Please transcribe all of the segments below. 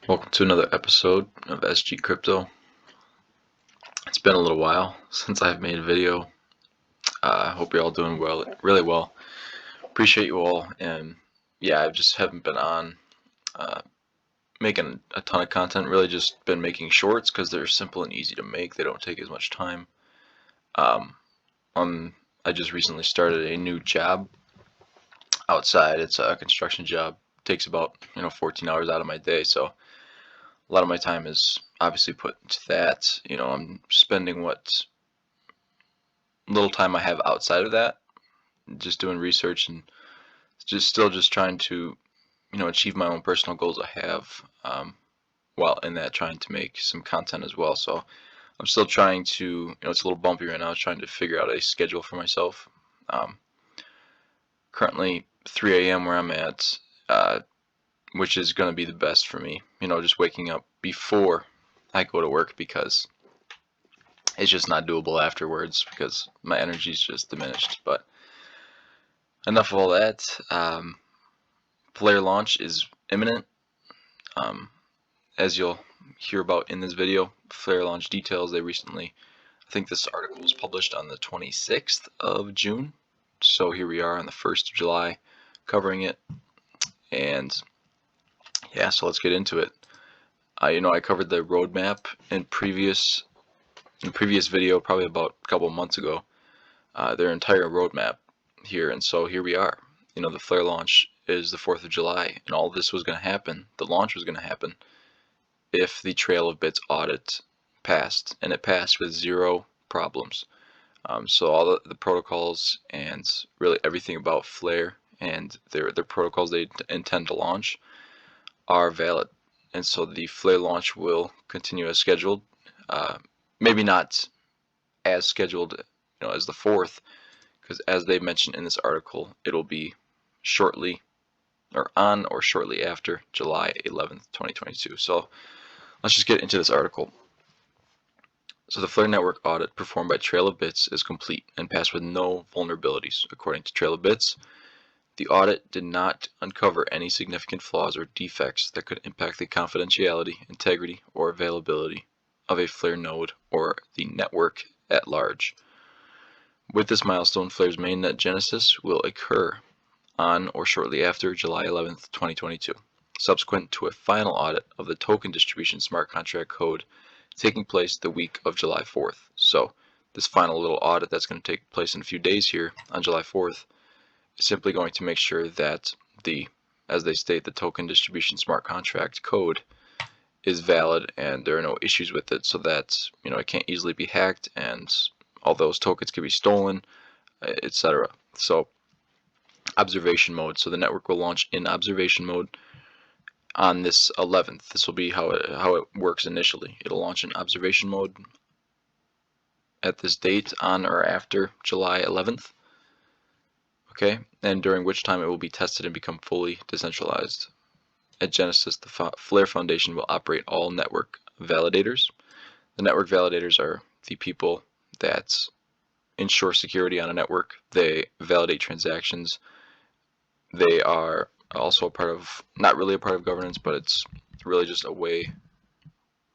Welcome to another episode of SG Crypto. It's been a little while since I've made a video. I hope you're all doing well, really well. Appreciate you all, and yeah, I just haven't been on making a ton of content. Really, just been making shorts because they're simple and easy to make. They don't take as much time. I just recently started a new job outside. It's a construction job. It takes about 14 hours out of my day, so a lot of my time is obviously put into that. I'm spending what little time I have outside of that just doing research and still trying to achieve my own personal goals I have, while in that trying to make some content as well. So I'm still trying to, it's a little bumpy right now, trying to figure out a schedule for myself. Currently 3 a.m. where I'm at, which is going to be the best for me, just waking up before I go to work, because it's just not doable afterwards because my energy is just diminished. But enough of all that. Flare launch is imminent. As you'll hear about in this video, Flare launch details, I think this article was published on the 26th of June. So here we are on the 1st of July covering it. And yeah, so let's get into it. I covered the roadmap in previous video, probably about a couple months ago, their entire roadmap here, and so here we are. The Flare launch is the 4th of July, and all this was going to happen, the launch was going to happen, if the Trail of Bits audit passed, and it passed with 0 problems. So all the protocols and really everything about Flare and their protocols they intend to launch are valid, and so the Flare launch will continue as scheduled. Maybe not as scheduled, as the 4th, because as they mentioned in this article, it'll be shortly, or on or shortly after July 11th, 2022. So let's just get into this article. So the Flare network audit performed by Trail of Bits is complete and passed with no vulnerabilities. According to Trail of Bits, the audit did not uncover any significant flaws or defects that could impact the confidentiality, integrity, or availability of a Flare node or the network at large. With this milestone, Flare's mainnet genesis will occur on or shortly after July 11th, 2022, subsequent to a final audit of the token distribution smart contract code taking place the week of July 4th. So this final little audit that's going to take place in a few days here on July 4th is simply going to make sure that as they state, the token distribution smart contract code is valid and there are no issues with it, so that it can't easily be hacked and all those tokens can be stolen, etc. So observation mode. So the network will launch in observation mode on this 11th. This will be how it works initially. It'll launch in observation mode at this date on or after July 11th. Okay, and during which time it will be tested and become fully decentralized. At Genesis, the Flare Foundation will operate all network validators. The network validators are the people that ensure security on a network. They validate transactions. They are also a part of, not really a part of governance, but it's really just a way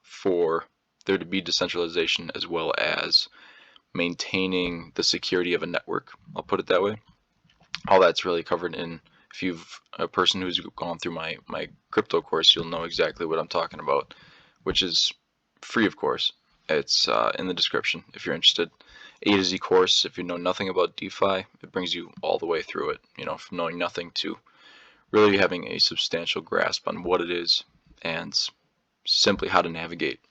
for there to be decentralization as well as maintaining the security of a network. I'll put it that way. All that's really covered in, if you've a person who's gone through my crypto course, you'll know exactly what I'm talking about, which is free, of course. It's in the description if you're interested. A to Z course. If you know nothing about DeFi, it brings you all the way through it, from knowing nothing to really having a substantial grasp on what it is and simply how to navigate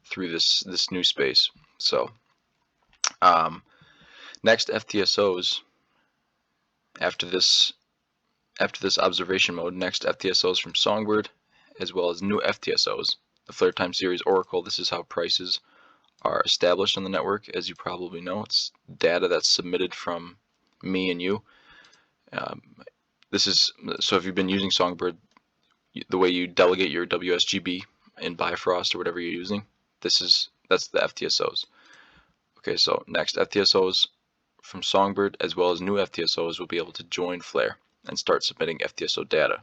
through this new space. So next, FTSOs, after this observation mode, next FTSOs from Songbird, as well as new FTSOs, the Flare Time Series Oracle. This is how prices are established on the network. As you probably know, it's data that's submitted from me and you. So if you've been using Songbird, the way you delegate your WSGB in Bifrost or whatever you're using, that's the FTSOs. Okay, so next, FTSOs from Songbird as well as new FTSOs will be able to join Flare and start submitting FTSO data.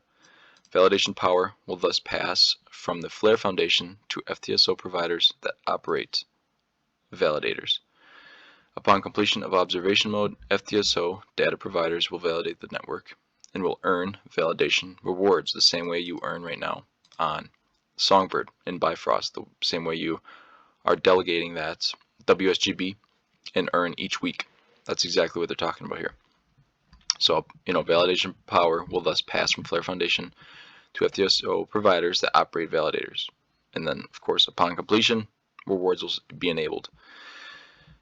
Validation power will thus pass from the Flare Foundation to FTSO providers that operate validators. Upon completion of observation mode, FTSO data providers will validate the network and will earn validation rewards the same way you earn right now on Songbird and Bifrost, the same way you are delegating that WSGB and earn each week. That's exactly what they're talking about here. So, validation power will thus pass from Flare Foundation to FTSO providers that operate validators. And then, of course, upon completion, rewards will be enabled.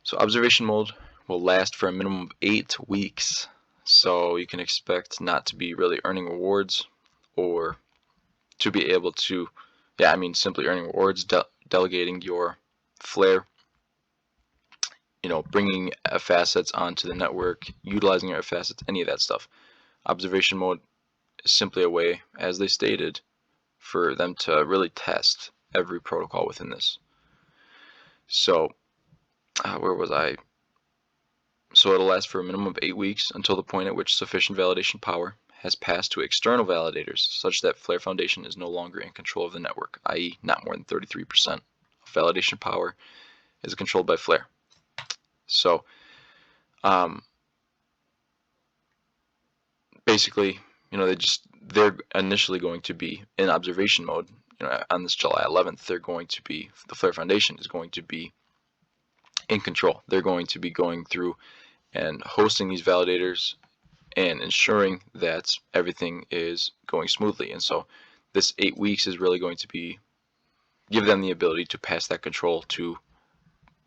So observation mode will last for a minimum of 8 weeks. So you can expect not to be really earning rewards, or to be able to, simply earning rewards, delegating your Flare, bringing F assets onto the network, utilizing your F assets, any of that stuff. Observation mode is simply a way, as they stated, for them to really test every protocol within this. So, where was I? So it'll last for a minimum of 8 weeks until the point at which sufficient validation power has passed to external validators, such that Flare Foundation is no longer in control of the network, i.e. not more than 33% of validation power is controlled by Flare. So basically, they're initially going to be in observation mode. On this July 11th, the Flare Foundation is going to be in control. They're going to be going through and hosting these validators and ensuring that everything is going smoothly. And so this 8 weeks is really going to give them the ability to pass that control to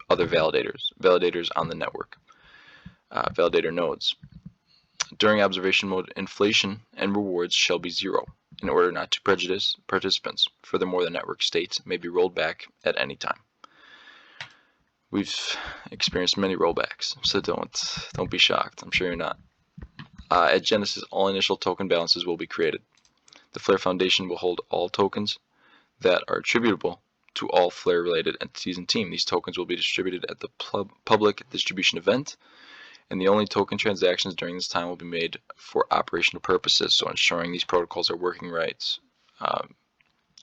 other validators on the network, validator nodes. During observation mode, inflation and rewards shall be 0 in order not to prejudice participants. Furthermore, the network state may be rolled back at any time. We've experienced many rollbacks, so don't be shocked. I'm sure you're not. At Genesis, all initial token balances will be created. The Flare Foundation will hold all tokens that are attributable to all Flare-related entities and team. These tokens will be distributed at the public distribution event, and the only token transactions during this time will be made for operational purposes, so ensuring these protocols are working right,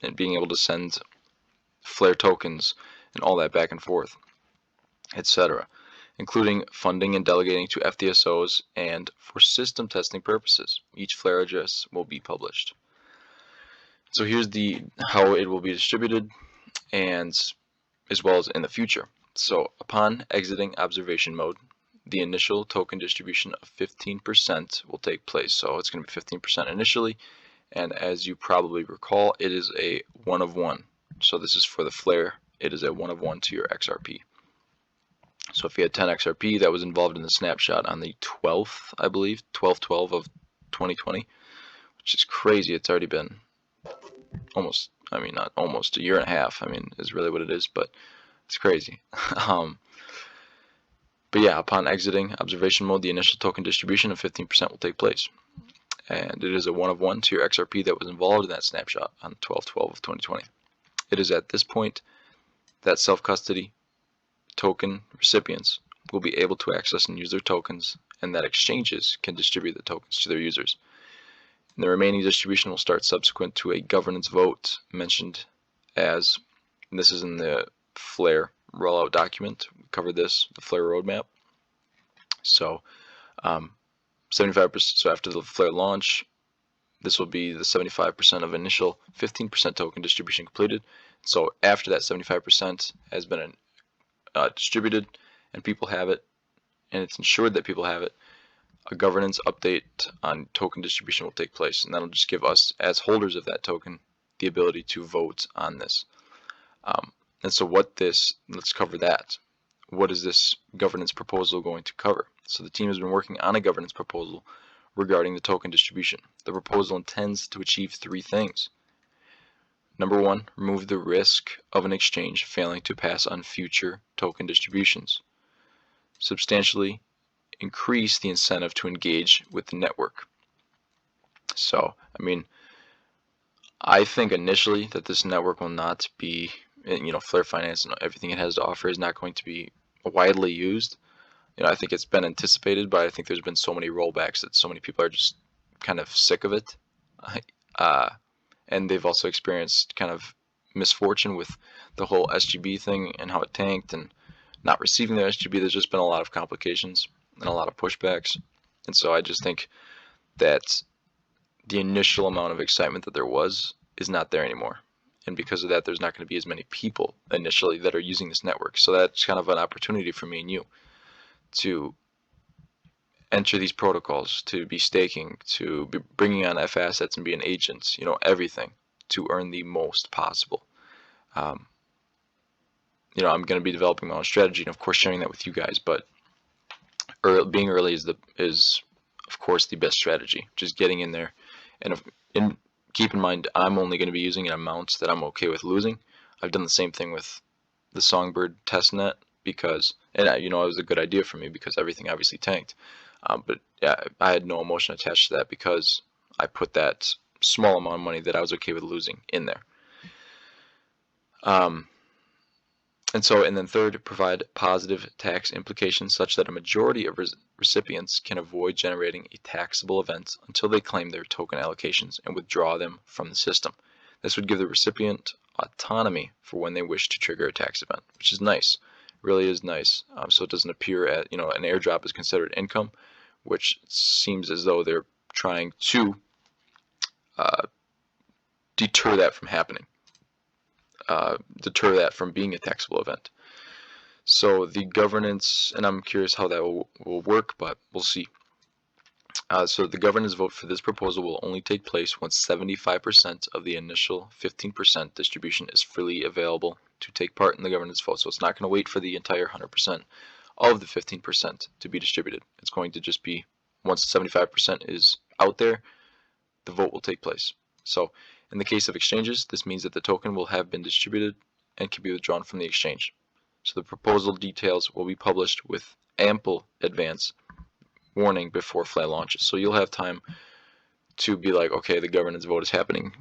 and being able to send Flare tokens and all that back and forth, etc., including funding and delegating to FTSOs, and for system testing purposes. Each Flare address will be published. So here's how it will be distributed, and as well as in the future. So upon exiting observation mode, the initial token distribution of 15% will take place. So it's going to be 15% initially, and as you probably recall, it is a 1 of 1. So this is for the Flare. It is a 1 of 1 to your XRP. So if you had 10 XRP that was involved in the snapshot on the 12th, I believe, 12/12 of 2020, which is crazy. It's already been almost, not almost, a year and a half, is really what it is, but it's crazy. But yeah, upon exiting observation mode, the initial token distribution of 15% will take place. And it is a 1 of 1 to your XRP that was involved in that snapshot on 12/12 of 2020. It is at this point that self-custody token recipients will be able to access and use their tokens, and that exchanges can distribute the tokens to their users. And the remaining distribution will start subsequent to a governance vote mentioned as, and this is in the Flare rollout document. We covered this, the Flare roadmap. So 75%, so after the Flare launch, this will be the 75% of initial 15% token distribution completed. So after that 75% has been distributed and people have it, and it's ensured that people have it, a governance update on token distribution will take place, and that'll just give us, as holders of that token, the ability to vote on this. And so let's cover that. What is this governance proposal going to cover? So the team has been working on a governance proposal regarding the token distribution. The proposal intends to achieve 3 things. Number 1, remove the risk of an exchange failing to pass on future token distributions. Substantially increase the incentive to engage with the network. So, I think initially that this network will not be, Flare Finance and everything it has to offer is not going to be widely used. I think it's been anticipated, but I think there's been so many rollbacks that so many people are just kind of sick of it. and they've also experienced kind of misfortune with the whole SGB thing and how it tanked and not receiving their SGB. There's just been a lot of complications and a lot of pushbacks, and so I just think that the initial amount of excitement that there was is not there anymore, and because of that, there's not going to be as many people initially that are using this network. So that's kind of an opportunity for me and you to enter these protocols, to be staking, to be bringing on F assets and being agents, you know, everything to earn the most possible. You know, I'm going to be developing my own strategy and of course sharing that with you guys, but being early is of course the best strategy. Just getting in there, and keep in mind I'm only going to be using an amount that I'm okay with losing. I've done the same thing with the Songbird testnet because, and you know, it was a good idea for me because everything obviously tanked. But yeah, I had no emotion attached to that because I put that small amount of money that I was okay with losing in there. And then third, provide positive tax implications such that a majority of recipients can avoid generating a taxable event until they claim their token allocations and withdraw them from the system. This would give the recipient autonomy for when they wish to trigger a tax event, which is nice. It really is nice. So it doesn't appear at, you know, an airdrop is considered income, which seems as though they're trying to deter that from happening. Deter that from being a taxable event. So the governance, and I'm curious how that will work, but we'll see. So the governance vote for this proposal will only take place once 75% of the initial 15% distribution is freely available to take part in the governance vote. So it's not going to wait for the entire 100% of the 15% to be distributed. It's going to just be once 75% is out there, the vote will take place. So in the case of exchanges, this means that the token will have been distributed and can be withdrawn from the exchange. So the proposal details will be published with ample advance warning before FLAR launches. So you'll have time to be like, okay, the governance vote is happening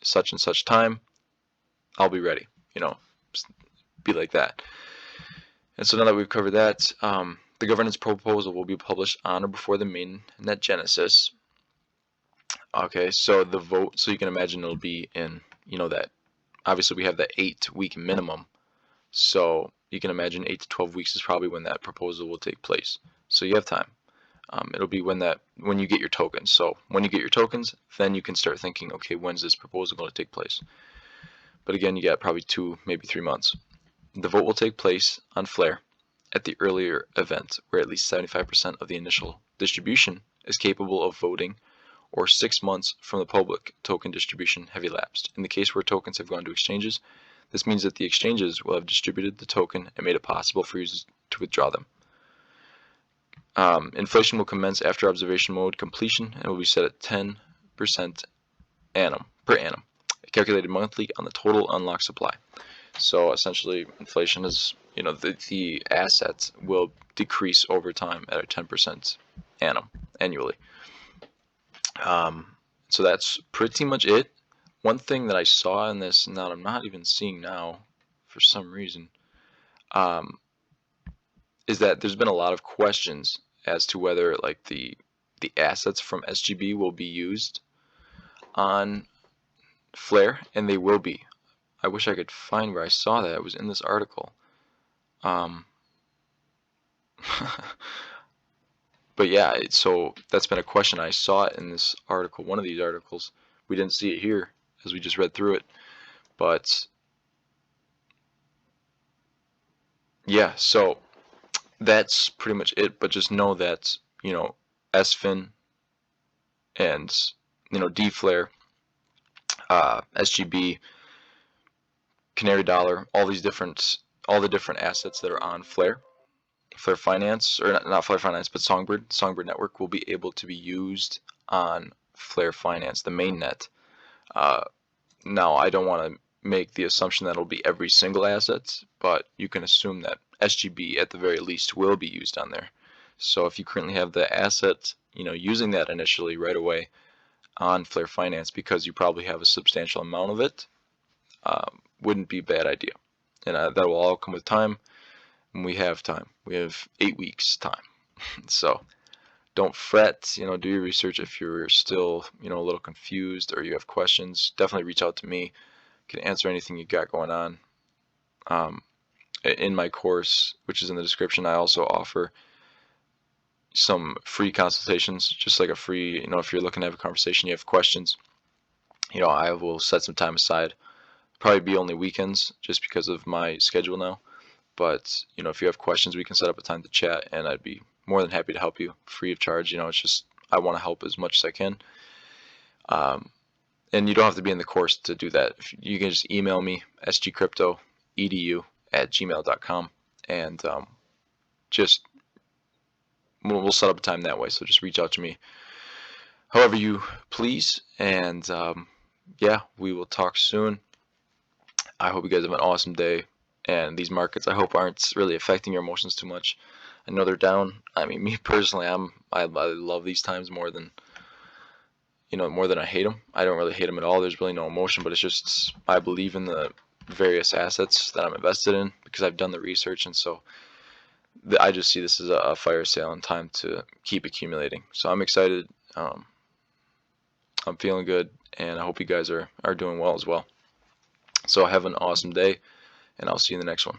such and such time, I'll be ready, you know, be like that. And so now that we've covered that, the governance proposal will be published on or before the mainnet genesis. Okay, so the vote, so you can imagine it'll be in, you know, that obviously we have that 8-week minimum. So you can imagine 8 to 12 weeks is probably when that proposal will take place. So you have time. It'll be when you get your tokens. So when you get your tokens, then you can start thinking, okay, when's this proposal going to take place? But again, you got probably 2, maybe 3 months. The vote will take place on Flare at the earlier event, where at least 75% of the initial distribution is capable of voting, or 6 months from the public token distribution have elapsed. In the case where tokens have gone to exchanges, this means that the exchanges will have distributed the token and made it possible for users to withdraw them. Inflation will commence after observation mode completion and will be set at 10% per annum, calculated monthly on the total unlocked supply. So essentially, inflation is, you know, the assets will decrease over time at a 10% annually. So that's pretty much it. One thing that I saw in this, and that I'm not even seeing now for some reason, is that there's been a lot of questions as to whether like the assets from SGB will be used on Flare, and they will be. I wish I could find where I saw that. It was in this article. But yeah, so that's been a question. I saw it in this article, one of these articles. We didn't see it here as we just read through it. But yeah, so that's pretty much it. But just know that, you know, SFIN and, you know, DFLR, SGB, Canary Dollar, all the different assets that are on Flare Finance, or not Flare Finance, but Songbird Network will be able to be used on Flare Finance, the mainnet. Now, I don't want to make the assumption that it'll be every single asset, but you can assume that SGB at the very least will be used on there. So if you currently have the asset, you know, using that initially right away on Flare Finance, because you probably have a substantial amount of it, wouldn't be a bad idea. And that will all come with time. And we have time. We have 8 weeks time. So don't fret. You know, do your research. If you're still, you know, a little confused or you have questions, definitely reach out to me. Can answer anything you got going on. In my course, which is in the description, I also offer some free consultations, just like a free, you know, if you're looking to have a conversation, you have questions, you know, I will set some time aside. Probably be only weekends just because of my schedule now. But, you know, if you have questions, we can set up a time to chat, and I'd be more than happy to help you free of charge. You know, it's just, I want to help as much as I can. And you don't have to be in the course to do that. You can just email me, sgcryptoedu@gmail.com, and just we'll set up a time that way. So just reach out to me however you please, and yeah, we will talk soon. I hope you guys have an awesome day, and these markets, I hope, aren't really affecting your emotions too much. I know they're down. I mean, me personally, I love these times more than, you know, more than I hate them. I don't really hate them at all. There's really no emotion, but it's just, I believe in the various assets that I'm invested in because I've done the research, and so I just see this as a fire sale and time to keep accumulating. So I'm excited. I'm feeling good, and I hope you guys are doing well as well. So have an awesome day, and I'll see you in the next one.